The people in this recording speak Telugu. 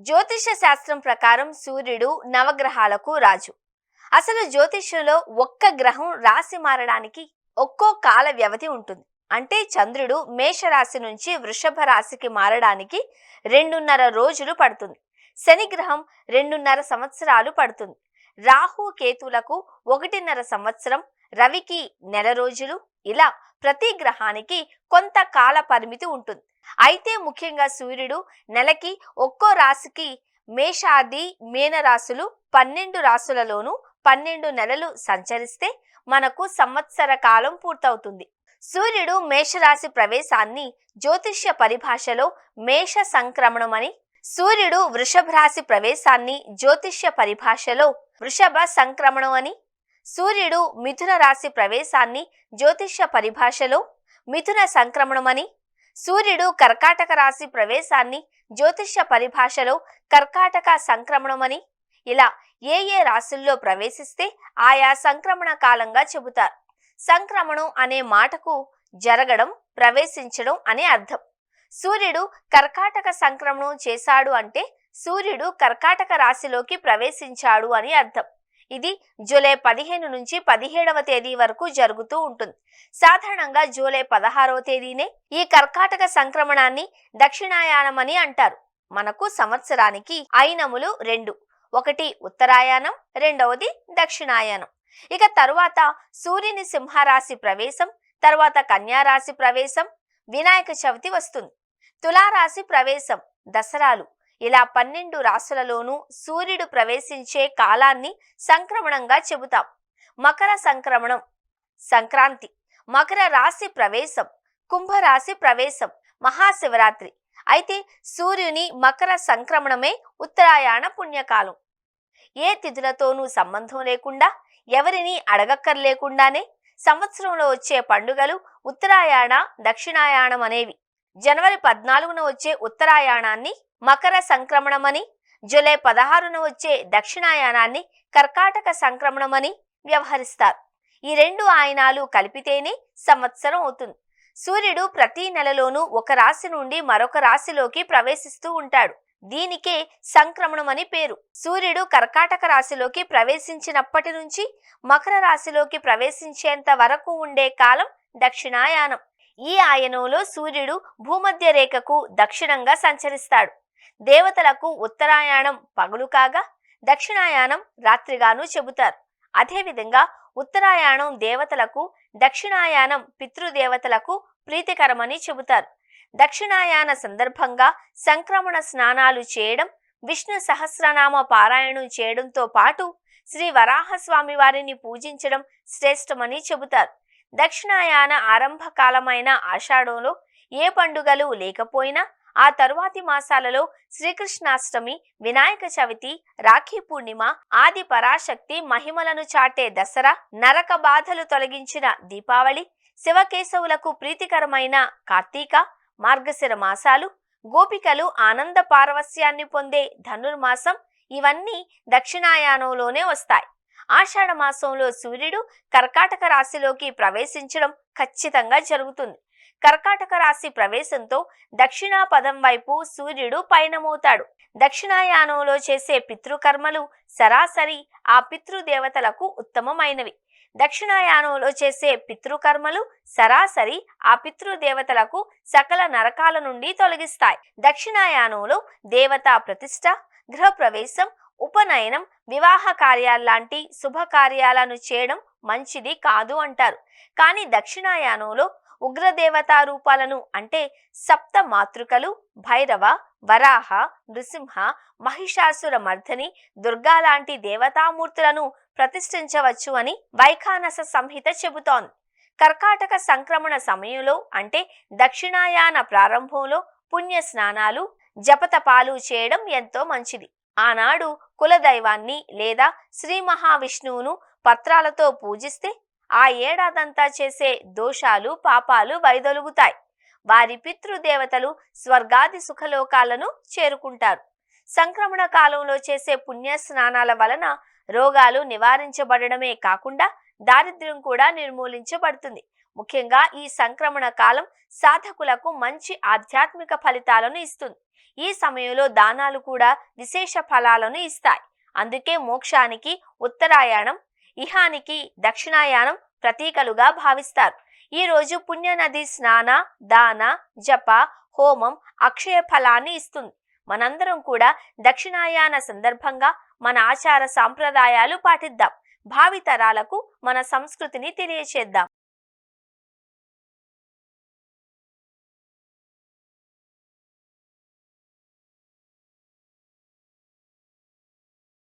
జ్యోతిష శాస్త్రం ప్రకారం సూర్యుడు నవగ్రహాలకు రాజు. అసలు జ్యోతిష్యంలో ఒక్క గ్రహం రాశి మారడానికి ఒక్కో కాల వ్యవధి ఉంటుంది. అంటే చంద్రుడు మేషరాశి నుంచి వృషభ రాశికి మారడానికి 2.5 రోజులు పడుతుంది. శని గ్రహం 2.5 సంవత్సరాలు పడుతుంది. రాహు కేతులకు 1.5 సంవత్సరం, రవికి నెల రోజులు. ఇలా ప్రతి గ్రహానికి కొంత కాల పరిమితి ఉంటుంది. అయితే ముఖ్యంగా సూర్యుడు నెలకి ఒక్కో రాశికి మేషాది మీన రాశులు 12 రాశులలోనూ 12 నెలలు సంచరిస్తే మనకు సంవత్సర కాలం పూర్తవుతుంది. సూర్యుడు మేషరాశి ప్రవేశాన్ని జ్యోతిష్య పరిభాషలో మేష సంక్రమణమని, సూర్యుడు వృషభ రాశి ప్రవేశాన్ని జ్యోతిష్య పరిభాషలో వృషభ సంక్రమణం అని, సూర్యుడు మిథున రాశి ప్రవేశాన్ని జ్యోతిష్య పరిభాషలో మిథున సంక్రమణమని, సూర్యుడు కర్కాటక రాశి ప్రవేశాన్ని జ్యోతిష్య పరిభాషలో కర్కాటక సంక్రమణమని, ఇలా ఏ రాశుల్లో ప్రవేశిస్తే ఆయా సంక్రమణ కాలంగా చెబుతారు. సంక్రమణం అనే మాటకు జరగడం, ప్రవేశించడం అనే అర్థం. సూర్యుడు కర్కాటక సంక్రమణం చేశాడు అంటే సూర్యుడు కర్కాటక రాశిలోకి ప్రవేశించాడు అని అర్థం. ఇది జూలై 15 నుంచి 17వ తేదీ వరకు జరుగుతూ ఉంటుంది. సాధారణంగా జూలై 16వ తేదీనే ఈ కర్కాటక సంక్రమణాన్ని దక్షిణాయానమని అంటారు. మనకు సంవత్సరానికి అయినములు 2, ఒకటి ఉత్తరాయణం, రెండవది దక్షిణాయనం. ఇక తరువాత సూర్యుని సింహరాశి ప్రవేశం, తర్వాత కన్యారాశి ప్రవేశం, వినాయక చవితి వస్తుంది. తులారాశి ప్రవేశం, దసరాలు. ఇలా 12 రాశులలోనూ సూర్యుడు ప్రవేశించే కాలాన్ని సంక్రమణంగా చెబుతాం. మకర సంక్రమణం, సంక్రాంతి. మకర రాశి ప్రవేశం, కుంభరాశి ప్రవేశం, మహాశివరాత్రి. అయితే సూర్యుని మకర సంక్రమణమే ఉత్తరాయణ పుణ్యకాలం. ఏ తిథులతోనూ సంబంధం లేకుండా, ఎవరిని అడగక్కర్లేకుండానే సంవత్సరంలో వచ్చే పండుగలు ఉత్తరాయణ, దక్షిణాయనం అనేవి. జనవరి 14న వచ్చే ఉత్తరాయణాన్ని మకర సంక్రమణమని, జూలై 16న వచ్చే దక్షిణాయనాన్ని కర్కాటక సంక్రమణమని వ్యవహరిస్తారు. ఈ 2 ఆయనాలు కలిపితేనే సంవత్సరం అవుతుంది. సూర్యుడు ప్రతి నెలలోనూ ఒక రాశి నుండి మరొక రాశిలోకి ప్రవేశిస్తూ ఉంటాడు. దీనికే సంక్రమణం అని పేరు. సూర్యుడు కర్కాటక రాశిలోకి ప్రవేశించినప్పటి నుంచి మకర రాశిలోకి ప్రవేశించేంత వరకు ఉండే కాలం దక్షిణాయనం. ఈ ఆయనంలో సూర్యుడు భూమధ్య రేఖకు దక్షిణంగా సంచరిస్తాడు. దేవతలకు ఉత్తరాయణం పగలు కాగా దక్షిణాయనం రాత్రిగాను చెబుతారు. అదేవిధంగా ఉత్తరాయణం దేవతలకు, దక్షిణాయనం పితృదేవతలకు ప్రీతికరమని చెబుతారు. దక్షిణాయన సందర్భంగా సంక్రమణ స్నానాలు చేయడం, విష్ణు సహస్రనామ పారాయణం చేయడంతో పాటు శ్రీ వరాహస్వామి వారిని పూజించడం శ్రేష్టమని చెబుతారు. దక్షిణాయన ఆరంభ కాలమైన ఆషాఢంలో ఏ పండుగలు లేకపోయినా ఆ తరువాతి మాసాలలో శ్రీకృష్ణాష్టమి, వినాయక చవితి, రాఖీ పూర్ణిమ, ఆది పరాశక్తి మహిమలను చాటే దసరా, నరక బాధలు తొలగించిన దీపావళి, శివకేశవులకు ప్రీతికరమైన కార్తీక, మార్గశిర మాసాలు, గోపికలు ఆనంద పారవస్యాన్ని పొందే ధనుర్మాసం, ఇవన్నీ దక్షిణాయనంలోనే వస్తాయి. ఆషాఢ మాసంలో సూర్యుడు కర్కాటక రాశిలోకి ప్రవేశించడం ఖచ్చితంగా జరుగుతుంది. కర్కాటక రాశి ప్రవేశంతో దక్షిణా పదం వైపు సూర్యుడు పయనమవుతాడు. దక్షిణాయనంలో చేసే పితృకర్మలు సరాసరి ఆ పితృదేవతలకు ఉత్తమమైనవి. దక్షిణాయనంలో చేసే పితృకర్మలు సరాసరి ఆ పితృదేవతలకు సకల నరకాల నుండి తొలగిస్తాయి. దక్షిణాయనంలో దేవతా ప్రతిష్ట, గృహప్రవేశం, ఉపనయనం, వివాహ కార్యాల్లాంటి శుభకార్యాలను చేయడం మంచిది కాదు అంటారు. కానీ దక్షిణాయనంలో ఉగ్రదేవతా రూపాలను అంటే సప్త మాతృకలు, భైరవ, వరాహ, నృసింహ, మహిషాసుర మర్దని, దుర్గా లాంటి దేవతామూర్తులను ప్రతిష్ఠించవచ్చు అని వైఖానస సంహిత చెబుతోంది. కర్కాటక సంక్రమణ సమయంలో అంటే దక్షిణాయన ప్రారంభంలో పుణ్య స్నానాలు, జపతపాలు చేయడం ఎంతో మంచిది. ఆనాడు కులదైవాన్ని లేదా శ్రీ మహావిష్ణువును పత్రాలతో పూజిస్తే ఆ ఏడాదంతా చేసే దోషాలు, పాపాలు వైదొలుగుతాయి. వారి పితృదేవతలు స్వర్గాది సుఖలోకాలను చేరుకుంటారు. సంక్రమణ కాలంలో చేసే పుణ్య స్నానాల వలన రోగాలు నివారించబడమే కాకుండా దారిద్ర్యం కూడా నిర్మూలించబడుతుంది. ముఖ్యంగా ఈ సంక్రమణ కాలం సాధకులకు మంచి ఆధ్యాత్మిక ఫలితాలను ఇస్తుంది. ఈ సమయంలో దానాలు కూడా విశేష ఫలాలను ఇస్తాయి. అందుకే మోక్షానికి ఉత్తరాయణం, ఇహానికి దక్షిణాయనం ప్రతీకలుగా భావిస్తారు. ఈ రోజు పుణ్యనది స్నాన, దాన, జప, హోమం అక్షయ ఫలాన్ని ఇస్తుంది. మనందరం కూడా దక్షిణాయన సందర్భంగా మన ఆచార సాంప్రదాయాలు పాటిద్దాం. భావితరాలకు మన సంస్కృతిని తెలియచేద్దాం.